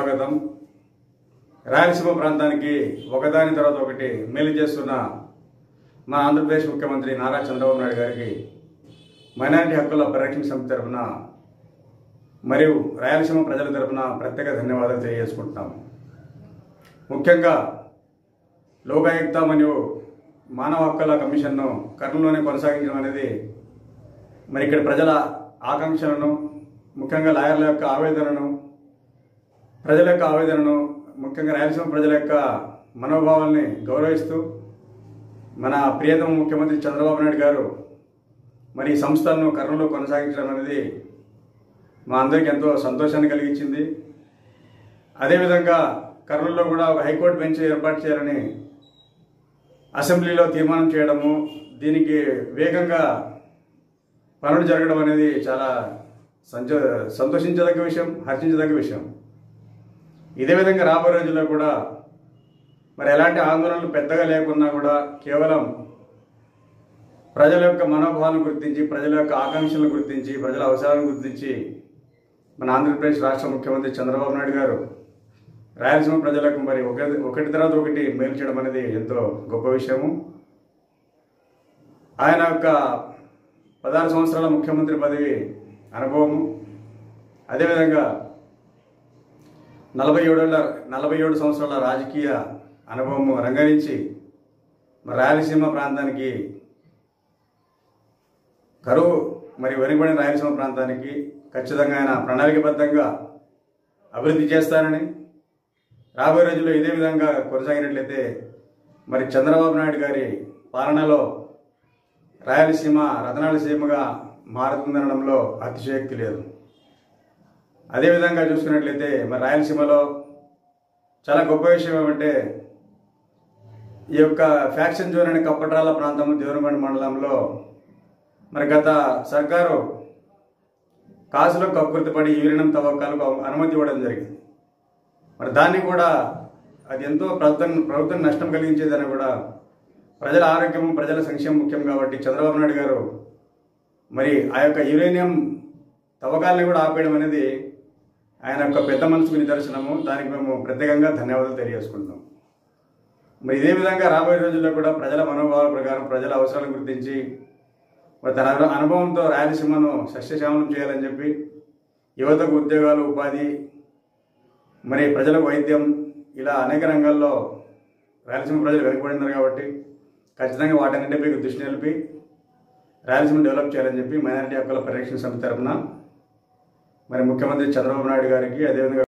సుస్వాగతం. రాయలసీమ ప్రాంతానికి ఒకదాని తర్వాత ఒకటి మేలు చేస్తున్న మా ఆంధ్రప్రదేశ్ ముఖ్యమంత్రి నారా చంద్రబాబు నాయుడు గారికి మైనారిటీ హక్కుల పరిరక్షణ సమితి తరఫున మరియు రాయలసీమ ప్రజల తరఫున ప్రత్యేక ధన్యవాదాలు తెలియజేసుకుంటున్నాము. ముఖ్యంగా లోకాయుక్త మరియు మానవ హక్కుల కమిషన్ను కర్నూలులోనే కొనసాగించడం అనేది మరి ఇక్కడ ప్రజల ఆకాంక్షలను, ముఖ్యంగా లాయర్ల యొక్క ఆవేదనను, ప్రజల యొక్క ఆవేదనను, ముఖ్యంగా రాయలసీమ ప్రజల యొక్క మనోభావాల్ని గౌరవిస్తూ మన ప్రియతమ ముఖ్యమంత్రి చంద్రబాబు నాయుడు గారు మరి ఈ సంస్థలను కర్నూలులో కొనసాగించడం అనేది మా అందరికీ ఎంతో సంతోషాన్ని కలిగించింది. అదేవిధంగా కర్నూలులో కూడా ఒక హైకోర్టు బెంచ్ ఏర్పాటు చేయాలని అసెంబ్లీలో తీర్మానం చేయడము, దీనికి వేగంగా పనులు జరగడం అనేది చాలా సంతోషించదగ్గ విషయం, హర్షించదగ్గ విషయం. ఇదే విధంగా రాబోయే రోజుల్లో కూడా మరి ఎలాంటి ఆందోళనలు పెద్దగా లేకున్నా కూడా కేవలం ప్రజల యొక్క మనోభావాలను గుర్తించి, ప్రజల యొక్క ఆకాంక్షలను గుర్తించి, ప్రజల అవసరాలను గుర్తించి మన ఆంధ్రప్రదేశ్ రాష్ట్ర ముఖ్యమంత్రి చంద్రబాబు నాయుడు గారు రాయలసీమ ప్రజలకు మరి ఒకటి తర్వాత ఒకటి మేలు చేయడం అనేది ఎంతో గొప్ప విషయము. ఆయన యొక్క 16 సంవత్సరాల ముఖ్యమంత్రి పదవి అనుభవము, అదేవిధంగా 47 సంవత్సరాల రాజకీయ అనుభవము రంగరించి మరి రాయలసీమ ప్రాంతానికి కరువు మరి వెనుకబడిన రాయలసీమ ప్రాంతానికి ఖచ్చితంగా ఆయన ప్రణాళికబద్ధంగా అభివృద్ధి చేస్తానని, రాబోయే రోజుల్లో ఇదే విధంగా కొనసాగినట్లయితే మరి చంద్రబాబు నాయుడు గారి పాలనలో రాయలసీమ రతనాలసీమగా మారుతుందనడంలో అతిశయోక్తి లేదు. అదేవిధంగా చూసుకున్నట్లయితే మరి రాయలసీమలో చాలా గొప్ప విషయం ఏమంటే ఈ యొక్క ఫ్యాక్షన్ జోన్ అనే కప్పట్రాల ప్రాంతంలో దేవరకొండ మండలంలో మరి గత సర్కారు కాసులో కక్కుర్తిపడి యూరేనియం తవ్వకాలకు అనుమతి ఇవ్వడం జరిగింది. మరి దాన్ని కూడా అది ఎంతో ప్రభుత్వం నష్టం కలిగించేదని కూడా, ప్రజల ఆరోగ్యం, ప్రజల సంక్షేమం ముఖ్యం కాబట్టి చంద్రబాబు నాయుడు గారు మరి ఆ యొక్క యురేనియం తవ్వకాలని కూడా ఆపేయడం అనేది ఆయన యొక్క పెద్ద మనసుకు నిదర్శనము. దానికి మేము ప్రత్యేకంగా ధన్యవాదాలు తెలియజేసుకుంటున్నాం. మరి ఇదే విధంగా రాబోయే రోజుల్లో కూడా ప్రజల మనోభావాల ప్రకారం ప్రజల అవసరాలను గుర్తించి మరి తన అనుభవంతో రాయలసీమను సస్యశ్యామలం చేయాలని చెప్పి యువతకు ఉద్యోగాలు, ఉపాధి, మరి ప్రజలకు వైద్యం, ఇలా అనేక రంగాల్లో రాయలసీమ ప్రజలు వెనుకబడినారు కాబట్టి ఖచ్చితంగా వాటన్నింటిపై దృష్టి నిలిపి రాయలసీమ డెవలప్ చేయాలని చెప్పి మైనారిటీ హక్కుల పరిరక్షణ సమితి తరఫున మరి ముఖ్యమంత్రి చంద్రబాబు నాయుడు గారికి, అదేవిధంగా